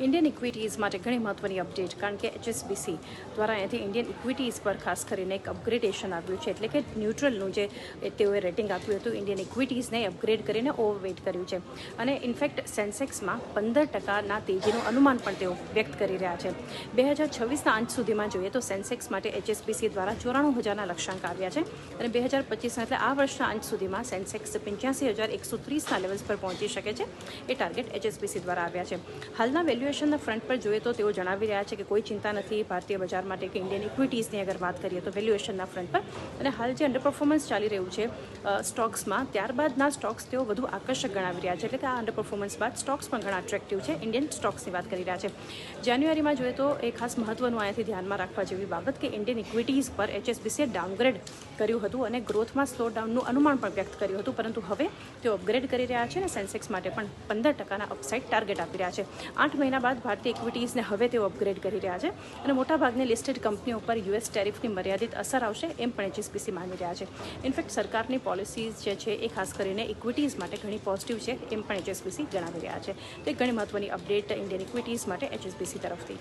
Indian ઇક્વિટીઝ માટે ઘણી મહત્વની અપડેટ, કારણ કે HSBC દ્વારા અહીંયાથી ઇન્ડિયન ઇક્વિટીઝ પર ખાસ કરીને એક અપગ્રેડેશન આવ્યું છે, એટલે કે ન્યુટ્રલનું જે તેઓએ રેટિંગ આપ્યું હતું ઇન્ડિયન ઇક્વિટીઝને અપગ્રેડ કરીને ઓવરવેટ કર્યું છે. અને ઇનફેક્ટ સેન્સેક્સમાં 15% તેજીનું અનુમાન પણ તેઓ વ્યક્ત કરી રહ્યા છે. 2026ના અંત સુધીમાં જોઈએ તો સેન્સેક્સ માટે HSBC દ્વારા 94,000ના લક્ષ્યાંક આવ્યા છે અને 2025 એટલે આ વર્ષના અંત સુધીમાં સેન્સેક્સ 85,130ના લેવલ્સ પર પહોંચી શકે છે. એ ટાર્ગેટ HSBC દ્વારા આવ્યા છે. હાલના વેલ્યુએશનના ફ્રન્ટ પર જોઈએ તો તેઓ જણાવી રહ્યા છે કે કોઈ ચિંતા નથી ભારતીય બજાર માટે કે ઇન્ડિયન ઇક્વિટીઝની અગર વાત કરીએ તો વેલ્યુએશનના ફ્રન્ટ પર. અને હાલ જે અંડર પરફોર્મન્સ ચાલી રહ્યું છે સ્ટોક્સમાં, ત્યારબાદના સ્ટોક્સ તેઓ વધુ આકર્ષક ગણાવી રહ્યા છે, એટલે કે આ અંડર પરફોર્મન્સ બાદ સ્ટોક્સ પણ ઘણા અટ્રેક્ટિવ છે. ઇન્ડિયન સ્ટોક્સની વાત કરી રહ્યા છે. જાન્યુઆરીમાં જોઈએ તો એ ખાસ મહત્વનું અહીંયાથી ધ્યાનમાં રાખવા જેવી બાબત કે ઇન્ડિયન ઇક્વિટીઝ પર HSBCએ ડાઉનગ્રેડ કર્યું હતું અને ગ્રોથમાં સ્લો ડાઉનનું અનુમાન પણ વ્યક્ત કર્યું હતું, પરંતુ હવે તેઓ અપગ્રેડ કરી રહ્યા છે અને સેન્સેક્સ માટે પણ 15%ના અપસાઇડ ટાર્ગેટ આપી રહ્યા છે. 8 મહિના બાદ ભારતીય ઇક્વિટીઝને હવે તેઓ અપગ્રેડ કરી રહ્યા છે અને મોટાભાગની લિસ્ટેડ કંપનીઓ પર US ટેરિફની મર્યાદિત અસર આવશે એમ પણ HSBC માની રહ્યા છે. ઇનફેક્ટ સરકારની પોલિસીઝ જે છે એ ખાસ કરીને ઇક્વિટીઝ માટે ઘણી પોઝિટિવ છે એમ પણ HSBC જણાવી રહ્યા છે. તો એક ઘણી મહત્વની અપડેટ ઇન્ડિયન ઇક્વિટીઝ માટે HSBC તરફથી.